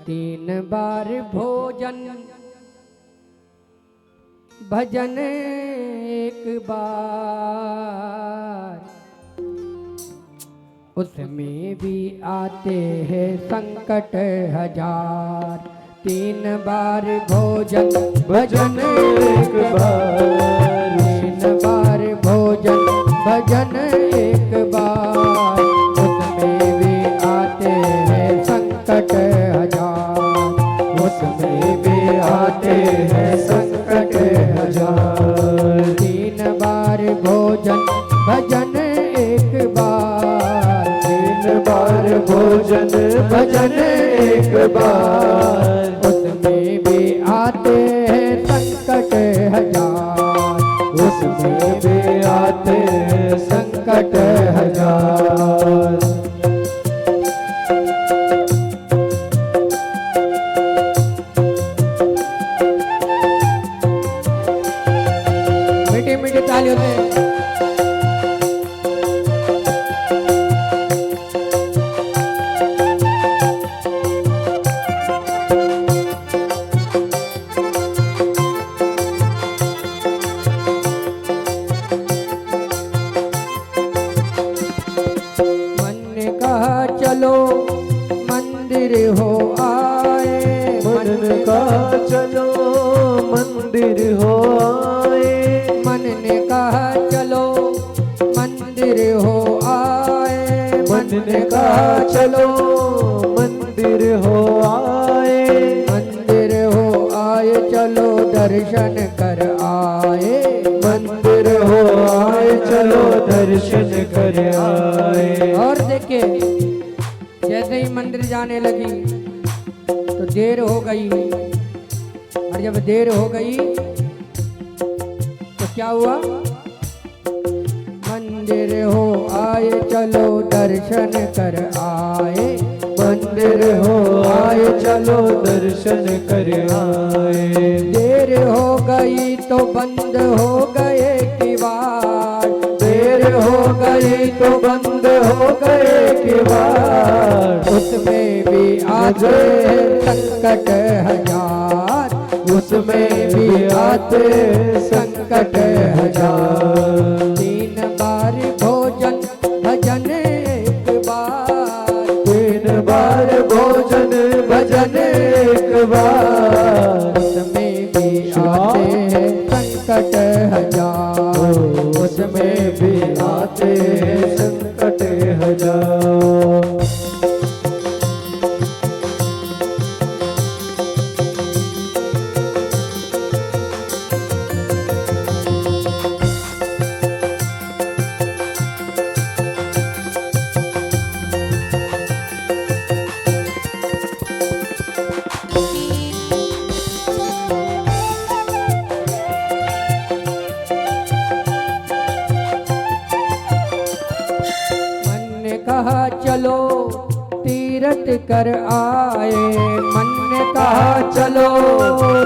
तीन बार भोजन भजन एक बार, उसमें भी आते हैं संकट हजार। तीन बार भोजन भजन एक बार, तीन बार भोजन भजन एक बार, उसमें भी आते हैं संकट हजार, उसमें भी आते हैं संकट हजार। तीन बार भोजन भजन एक बार, तीन बार भोजन भजन एक बार, उसमें भी आते हैं संकट हजार, उसमें भी आते हैं संकट हजार। मीठी मीठी तालियों से चलो मंदिर हो आए, मन का चलो मंदिर हो आए, मन ने कहा चलो मंदिर हो आए, मन ने कहा चलो मंदिर हो आए, मंदिर हो आए चलो दर्शन कर आए, मंदिर हो आए चलो दर्शन कर आए। और देखिए जैसे ही मंदिर जाने लगी तो देर हो गई, और जब देर हो गई तो क्या हुआ? मंदिर हो आए चलो दर्शन कर आए, मंदिर हो आए चलो दर्शन कर आए। देर हो गई तो बंद हो गए किवाड़, देर हो गई तो बंद हो गए किवाड़, उसमें भी आते संकट हजार, उसमें भी आते संकट हजार। तीन बार भोजन भजन एक बार, तीन बार भोजन भजन एक बार, उसमें भी आते हैं संकट हजार, उसमें भी आते संकट हजार। कहा चलो तीरथ कर आए, मन ने कहा चलो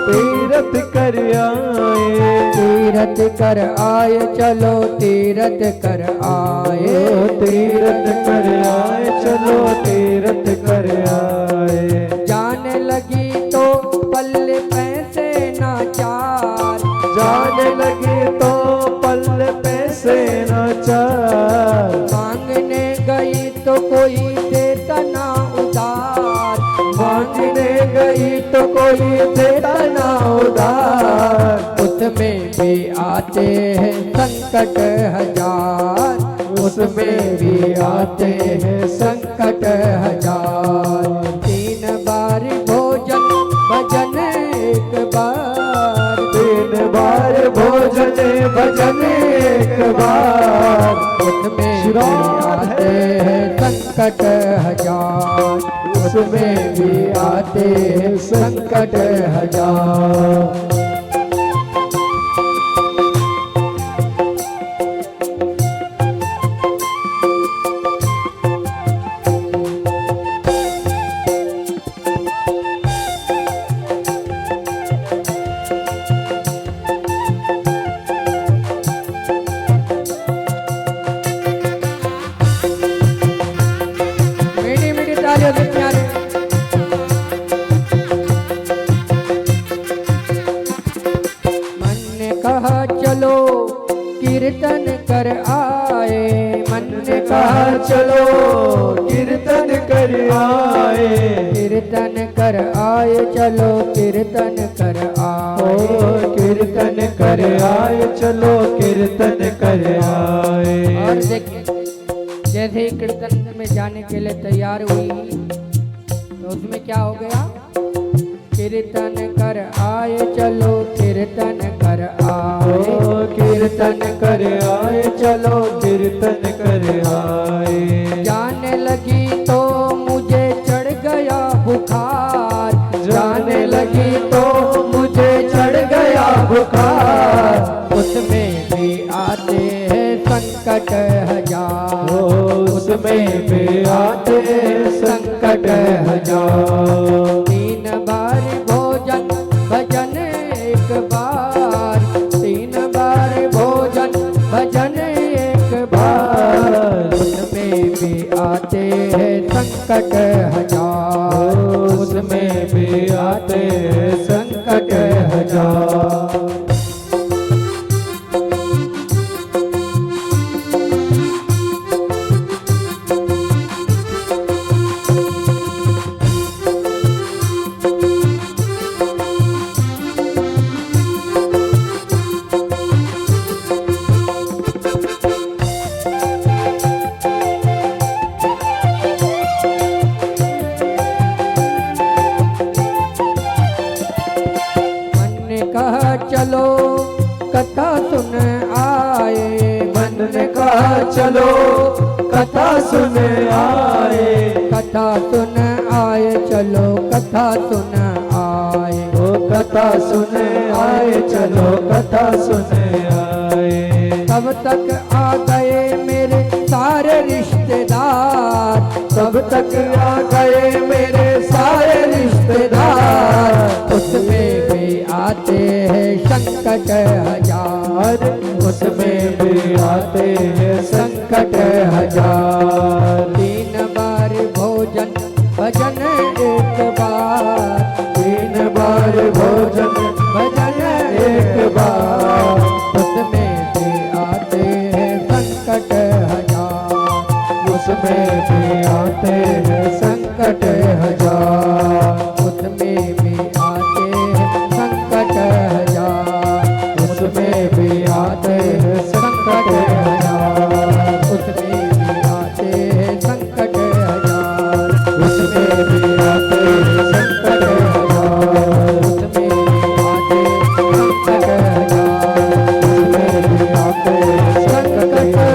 तीरथ कर आए, तीरथ कर आए चलो तीरथ कर आए, तीरथ कर आए चलो तीरथ कर आए। जाने लगी तो पल्ले पैसे ना चार, जाने लगी तो पल्ले पैसे ना चार, मांगने गई तो कोई देता ना उधार, मांगने गई तो कोई देता ना उधार, उसमें भी आते हैं संकट हजार, उसमें भी आते हैं संकट हजार। तीन बार भोजन भजन एक बार, तीन बार भोजन भजन एक बार, उसमें भी आते हैं संकट हजार, उसमें भी आते हैं संकट हजार। मीठी मीठी तालियों से प्यारे कीर्तन कर आए चलो कीर्तन कर ओ आए। कीर्तन कर आए चलो कीर्तन कर आए। और देखिए जैसे ही कीर्तन में जाने के लिए तैयार हुई तो उसमें क्या हो गया, कीर्तन कर आए चलो कीर्तन कर आए। ओ कीर्तन कर आए चलो कीर्तन कर आए। जाने लगी तो मुझे चढ़ गया बुखार, जाने लगी तो मुझे चढ़ गया बुखार। उसमें भी आते हैं संकट हजार, उसमें भी आते संकट हजार। 3 बार भोजन भजन एक बार, 3 बार भोजन भजन एक बार। उसमें भी आते हैं संकट हजार, उसमें भी आते संकट हजार। चलो कथा सुन आए, मन ने कहा चलो कथा सुन आए। कथा सुन आए चलो कथा सुन आए। ओ कथा सुन आए चलो कथा सुन आए। तब तक आ गए मेरे सारे रिश्तेदार, तब तक आ गए मेरे सारे रिश्तेदार। उसमें भी आते हैं संकट हजार, उसमें भी आते हैं संकट हजार। 3 बार भोजन भजन एक बार, 3 बार भोजन भजन एक बार। उसमें भी आते हैं संकट हजार, उसमें भी आते हैं संकट हजार। उसमें भी आते हैं संकट हजार, उसमें भी आते हैं संकट हजार। उसमें भी आते हैं संकट हजार, उसमें भी आते हैं संकट हजार। उसमें भी आते संकट हजार, उसमें भी आते हैं संकट